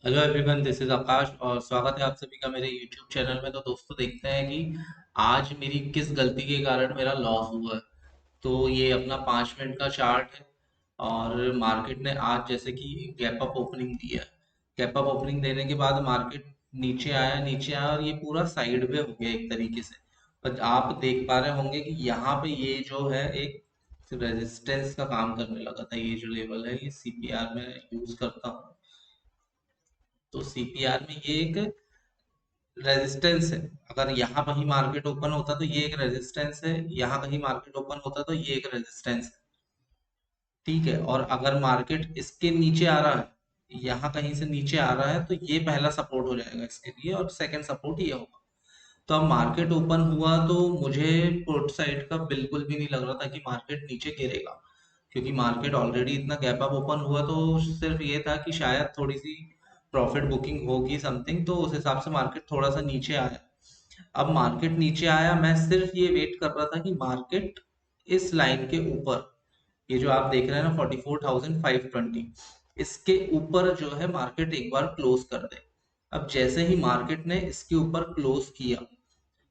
Hello everyone, this is आकाश और स्वागत है आप सभी का मेरे यूट्यूब चैनल में। तो दोस्तों, देखते हैं कि आज मेरी किस गलती के कारण मेरा लॉस हुआ है। तो ये अपना 5 मिनट का चार्ट है और मार्केट ने आज जैसे कि गैप अप ओपनिंग दिया है। गैप अप ओपनिंग देने के बाद मार्केट नीचे आया और ये पूरा साइड में हो गया एक तरीके से। और आप देख पा रहे होंगे कि यहाँ पे ये जो है एक रेजिस्टेंस का काम करने लगा था। ये जो लेवल है ये सीपीआर में यूज करता हूँ। तो सीपीआर में ये एक रेजिस्टेंस है। अगर यहाँ कहीं मार्केट ओपन होता तो ये एक रेजिस्टेंस है, यहाँ कहीं मार्केट ओपन होता तो ये एक रेजिस्टेंस है। ठीक है, और अगर मार्केट इसके नीचे आ रहा है, यहाँ कहीं से नीचे आ रहा है, तो ये पहला सपोर्ट हो जाएगा इसके लिए और सेकंड सपोर्ट ये होगा। तो अब मार्केट ओपन हुआ तो मुझे पुट साइड का बिल्कुल भी नहीं लग रहा था कि मार्केट नीचे गिरेगा, क्योंकि मार्केट ऑलरेडी इतना गैप अप ओपन हुआ। तो सिर्फ ये था कि शायद थोड़ी सी प्रॉफिट बुकिंग होगी समथिंग, तो उस हिसाब से मार्केट थोड़ा सा नीचे आया। अब मार्केट नीचे आया, मैं सिर्फ ये वेट कर रहा था कि मार्केट इस लाइन के ऊपर, ये जो आप देख रहे हैं ना 44,520, इसके ऊपर जो है मार्केट एक बार क्लोज कर दे। अब जैसे ही मार्केट ने इसके ऊपर क्लोज किया,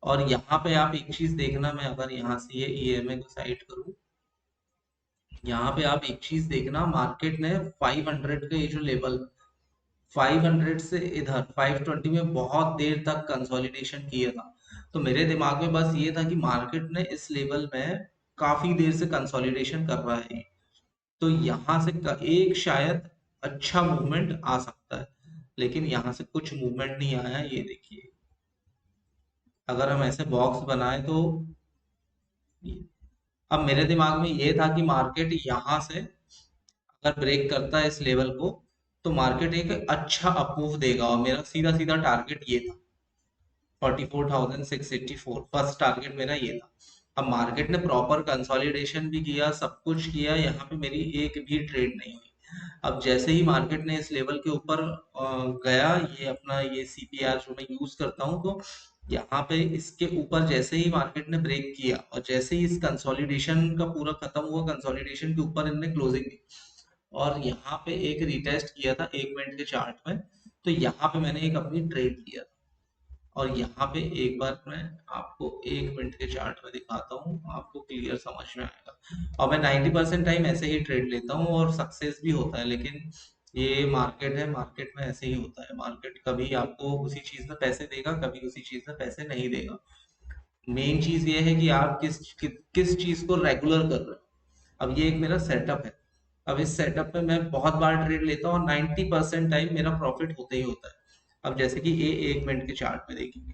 और यहाँ पे आप एक चीज देखना, मैं अगर यहाँ से ये ईएमए को साइड करूँ, यहाँ पे आप एक चीज देखना, मार्केट ने 500 का ये जो लेवल, 500 से इधर 520 में बहुत देर तक कंसोलिडेशन किया था। तो मेरे दिमाग में बस ये था कि मार्केट ने इस लेवल में काफी देर से कंसोलिडेशन कर रहा है। तो यहाँ से एक शायद अच्छा मूवमेंट आ सकता है, लेकिन यहाँ से कुछ मूवमेंट नहीं आया। ये देखिए, अगर हम ऐसे बॉक्स बनाए तो अब मेरे दिमाग में ये था कि मार्केट यहाँ से अगर ब्रेक करता है इस लेवल को, तो मार्केट एक अच्छा अप्रूव देगा और मेरा सीधा सीधा टारगेट ये था 44,684। फर्स्ट टारगेट मेरा ये था। अब मार्केट ने प्रॉपर कंसोलिडेशन भी किया, सब कुछ किया, यहाँ पे मेरी एक भी ट्रेड नहीं हुई। अब जैसे ही मार्केट ने इस लेवल के ऊपर गया, ये अपना ये सीपीआर जो मैं यूज करता हूँ, तो यहाँ पे इसके ऊपर जैसे ही मार्केट ने ब्रेक किया और जैसे ही इस कंसोलिडेशन का पूरा खत्म हुआ, कंसोलिडेशन के ऊपर इनने क्लोजिंग दी और यहाँ पे एक रिटेस्ट किया था 1 मिनट के चार्ट में। तो यहाँ पे मैंने एक अपनी ट्रेड लिया था। और यहाँ पे एक बार मैं आपको 1 मिनट के चार्ट में दिखाता हूँ, आपको क्लियर समझ में आएगा। और मैं 90% टाइम ऐसे ही ट्रेड लेता हूँ और सक्सेस भी होता है, लेकिन ये मार्केट है, मार्केट में ऐसे ही होता है। मार्केट कभी आपको उसी चीज में पैसे देगा, कभी उसी चीज में पैसे नहीं देगा। मेन चीज ये है कि आप किस चीज को रेगुलर कर रहे हो। अब ये एक मेरा सेटअप है। अब इस सेटअप में मैं बहुत बार ट्रेड लेता हूँ और 90% टाइम मेरा प्रॉफिट होता ही होता है। अब जैसे कि ये 1 मिनट के चार्ट में देखिए,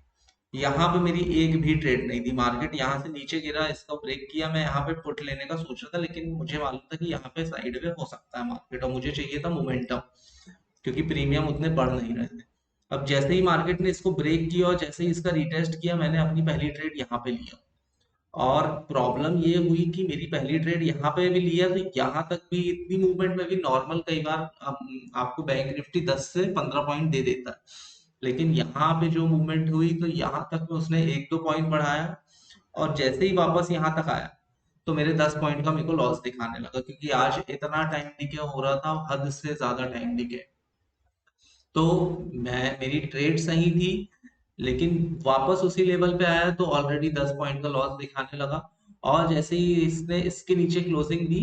यहाँ पे मेरी एक भी ट्रेड नहीं थी। मार्केट यहाँ से नीचे गिरा, इसका ब्रेक किया, मैं यहाँ पे पुट लेने का सोच रहा था, लेकिन मुझे मालूम था कि यहाँ पे साइड में हो सकता है मार्केट और मुझे चाहिए था मोमेंटम, क्योंकि प्रीमियम उतने बढ़ नहीं रहे थे। अब जैसे ही मार्केट ने इसको ब्रेक किया और जैसे ही इसका रिटेस्ट किया, मैंने अपनी पहली ट्रेड यहाँ पे लिया। और प्रॉब्लम ये हुई कि मेरी पहली ट्रेड यहाँ पे भी लिया तो यहाँ तक भी इतनी मूवमेंट में भी नॉर्मल कई बार आपको बैंक निफ्टी 10 से 15 पॉइंट दे देता है, लेकिन यहाँ पे जो मूवमेंट हुई तो यहाँ तक में उसने 1-2 पॉइंट बढ़ाया और जैसे ही वापस यहाँ तक आया, तो मेरे 10 पॉइंट का मेरे को लॉस दिखाने लगा, क्योंकि आज इतना टाइम डिके हो रहा था, हद से ज्यादा टाइम डिके। तो मेरी ट्रेड सही थी, लेकिन वापस उसी लेवल पे आया तो ऑलरेडी 10 पॉइंट का लॉस दिखाने लगा। और जैसे ही इसने इसके नीचे क्लोजिंग दी,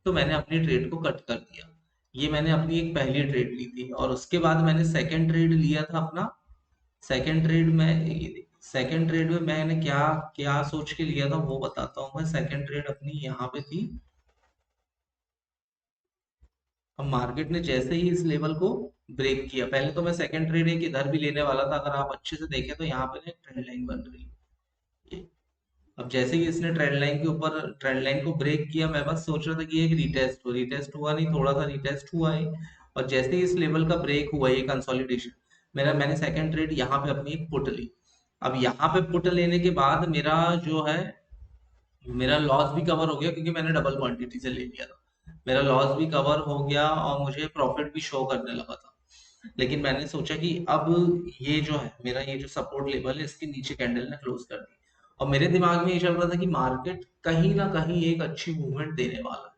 तो मैंने अपनी ट्रेड को कट कर दिया। ये मैंने अपनी एक पहली ट्रेड ली थी और उसके बाद मैंने सेकंड ट्रेड लिया था अपना। सेकंड ट्रेड में मैंने क्या क्या सोच के लिया था वो बताता हूँ। मैं सेकंड ट्रेड अपनी यहाँ पे थी। अब मार्केट ने जैसे ही इस लेवल को ब्रेक किया, पहले तो मैं सेकंड ट्रेड एक इधर भी लेने वाला था, अगर आप अच्छे से देखें तो यहाँ पे ना एक ट्रेंड लाइन बन रही है ये। अब जैसे ही इसने ट्रेंड लाइन के ऊपर ट्रेंड लाइन को ब्रेक किया, मैं बस सोच रहा था कि एक रिटेस्ट हुआ नहीं, थोड़ा सा रिटेस्ट हुआ है। और जैसे ही इस लेवल का ब्रेक हुआ, ये कंसोलिडेशन, मैंने सेकंड ट्रेड यहाँ पे अपनी एक पुट ली। अब यहाँ पे पुट लेने के बाद मेरा जो है, मेरा लॉस भी कवर हो गया, क्योंकि मैंने डबल क्वांटिटी से ले लिया था। मेरा लॉस भी कवर हो गया और मुझे प्रॉफिट भी शो करने लगा था। लेकिन मैंने सोचा कि अब ये जो है मेरा, ये जो सपोर्ट लेवल है, इसके नीचे कैंडल ने क्लोज कर दी। और मेरे दिमाग में ये चल रहा था कि मार्केट कहीं ना कहीं एक अच्छी मूवमेंट देने वाला है।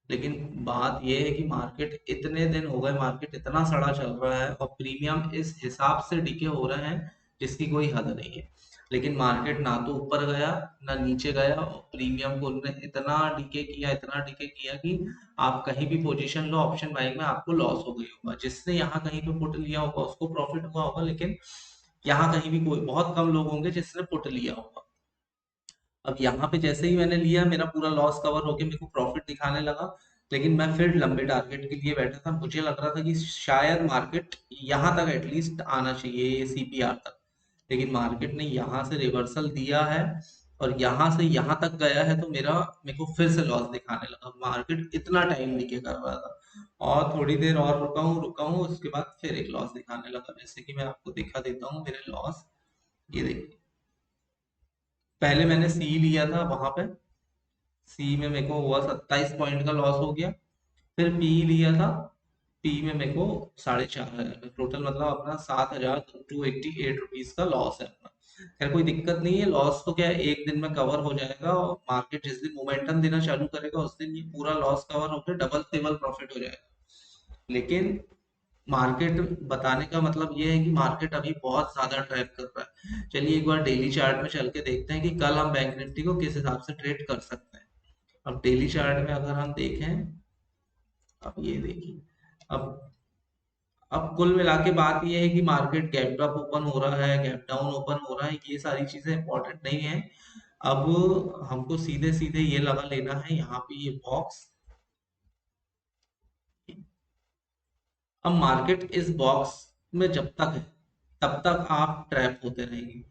लेकिन बात ये है कि मार्केट इतने दिन हो गए, मार्केट इतना सड़ा चल रहा है और प्रीमियम इस हिसाब से डिके हो रहे हैं जिसकी कोई हद नहीं है। लेकिन मार्केट ना तो ऊपर गया ना नीचे गया, और प्रीमियम को उन्होंने इतना डिके किया कि आप कहीं भी पोजीशन लो ऑप्शन बाइंग में, आपको लॉस हो गई होगा। जिसने यहाँ कहीं पे पुट लिया होगा उसको प्रॉफिट हुआ होगा, लेकिन यहाँ कहीं भी कोई बहुत कम लोग होंगे जिसने पुट लिया होगा। अब यहाँ पे जैसे ही मैंने लिया, मेरा पूरा लॉस कवर होके मेरे को प्रॉफिट दिखाने लगा। लेकिन मैं फिर लंबे टारगेट के लिए बैठा था, मुझे लग रहा था कि शायद मार्केट यहाँ तक एटलीस्ट आना चाहिए, सीपीआर तक। लेकिन मार्केट ने यहाँ से रिवर्सल दिया है और यहाँ से यहाँ तक गया है, तो मेरे को फिर से लॉस दिखाने लगा। मार्केट इतना टाइम नीचे कर रहा था, और थोड़ी देर और रुका हूँ, उसके बाद फिर एक लॉस दिखाने लगा। जैसे कि मैं आपको दिखा देता हूँ मेरे लॉस। ये देखिए, पहले मैंने सी लिया था वहां पे, सी में मेरे को हुआ 27 पॉइंट का लॉस हो गया। फिर पी लिया था, पी में मेरे को 4,500 टोटल, मतलब अपना 7,288 रुपीज का लॉस है अपना। खैर कोई दिक्कत नहीं है, लॉस तो क्या है, एक दिन में कवर हो जाएगा, और मार्केट जिस दिन मोमेंटम देना चालू करेगा उस दिन ये पूरा लॉस कवर होकर डबल टेबल प्रॉफिट हो जाएगा। लेकिन मार्केट बताने का मतलब ये है कि मार्केट अभी बहुत ज्यादा ट्रैप कर रहा है। चलिए एक बार डेली चार्ट में चल के देखते हैं कि कल हम बैंक निफ्टी को किस हिसाब से ट्रेड कर सकते हैं। अब डेली चार्ट में अगर हम देखें, अब ये देखिए, अब अब कुल मिला के बात ये है कि मार्केट गैप अप ओपन हो रहा है, गैप डाउन ओपन हो रहा है, ये सारी चीजें इंपॉर्टेंट नहीं है। अब हमको सीधे सीधे ये लगा लेना है यहाँ पे, ये बॉक्स। अब मार्केट इस बॉक्स में जब तक है तब तक आप ट्रैप होते रहेंगे।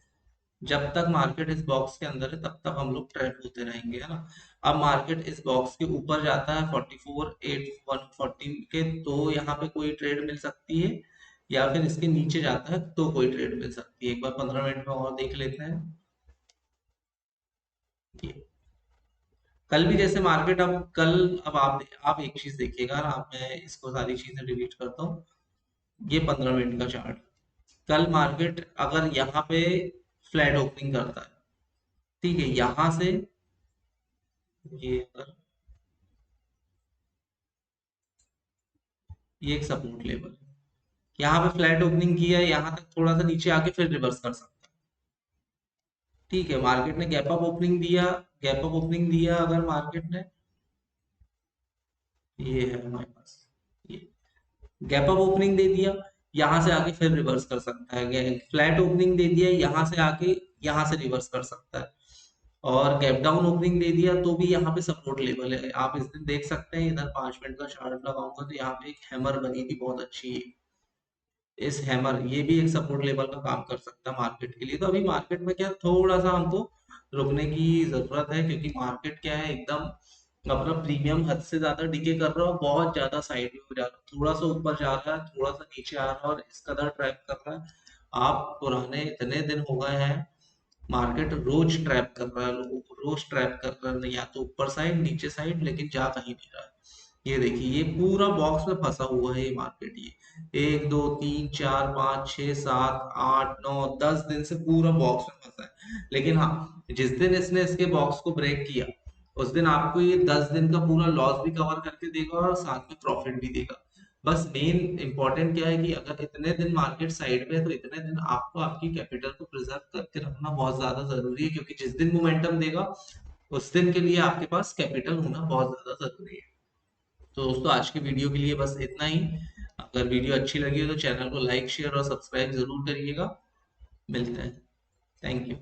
जब तक मार्केट इस बॉक्स के अंदर है तब तक हम लोग ट्रैप होते रहेंगे, है ना। अब मार्केट इस बॉक्स के ऊपर जाता है 44,814 के, तो यहाँ पे कोई ट्रेड मिल सकती है, या फिर इसके नीचे जाता है तो कोई ट्रेड मिल सकती है। एक बार 15 मिनट में और देख लेते हैं। ये कल भी जैसे मार्केट, अब आप एक चीज देखिएगा ना, आप मैं इसको सारी चीजें डिलीट करता हूँ। ये 15 मिनट का चार्ट, कल मार्केट अगर यहाँ पे फ्लैट ओपनिंग करता है, ठीक है, यहाँ से ये अगर ये एक सपोर्ट लेवल है, यहाँ पे फ्लैट ओपनिंग किया है, यहाँ तक थोड़ा सा नीचे आके फिर रिवर्स कर सकता है। ठीक है, मार्केट ने गैप अप ओपनिंग दिया, गैप अप ओपनिंग दिया अगर मार्केट ने, ये है हमारे पास, ये गैप अप ओपनिंग दे दिया, यहाँ से आके फिर रिवर्स कर सकता है। फ्लैट ओपनिंग दे दिया, यहाँ से आके यहाँ से रिवर्स कर सकता है। और गैप डाउन ओपनिंग दे दिया तो भी यहाँ पे सपोर्ट लेवल है। आप इस दिन देख सकते हैं, इधर 5 मिनट का चार्ट लगाऊंगा तो यहाँ पे एक हैमर बनी थी बहुत अच्छी। इस हैमर, ये भी एक सपोर्ट लेवल का काम कर सकता है मार्केट के लिए। तो अभी मार्केट में क्या, थोड़ा सा हमको रुकने की जरूरत है, क्योंकि मार्केट क्या है, एकदम अपना प्रीमियम हद से ज्यादा डिके कर रहा है, बहुत ज्यादा साइड में हो जा रहा है, थोड़ा सा ऊपर जा रहा है, थोड़ा सा नीचे आ रहा है, और इस कदर ट्रैप कर रहा है। आप पुराने इतने दिन हो गए हैं, मार्केट रोज ट्रैप कर रहा है लोगों को, रोज ट्रैप कर रहा है, या तो ऊपर साइड नीचे साइड, लेकिन जा कहीं नहीं रहा है। ये देखिए, ये पूरा बॉक्स में फंसा हुआ है ये मार्केट। ये 1 2 3 4 5 6 7 8 9 10 दिन से पूरा बॉक्स में फंसा है। लेकिन हाँ, जिस दिन इसने इसके बॉक्स को ब्रेक किया, उस दिन आपको ये 10 दिन का पूरा लॉस भी कवर करके देगा और साथ में प्रॉफिट भी देगा। बस मेन इंपॉर्टेंट क्या है कि अगर इतने दिन मार्केट साइड पे है, तो इतने दिन आपको आपकी कैपिटल को प्रिजर्व करके रखना बहुत ज्यादा जरूरी है, क्योंकि जिस दिन मोमेंटम देगा उस दिन के लिए आपके पास कैपिटल होना बहुत ज्यादा जरूरी है। तो दोस्तों, आज के वीडियो के लिए बस इतना ही। अगर वीडियो अच्छी लगी हो तो चैनल को लाइक शेयर और सब्सक्राइब जरूर करिएगा। मिलते हैं। Thank you.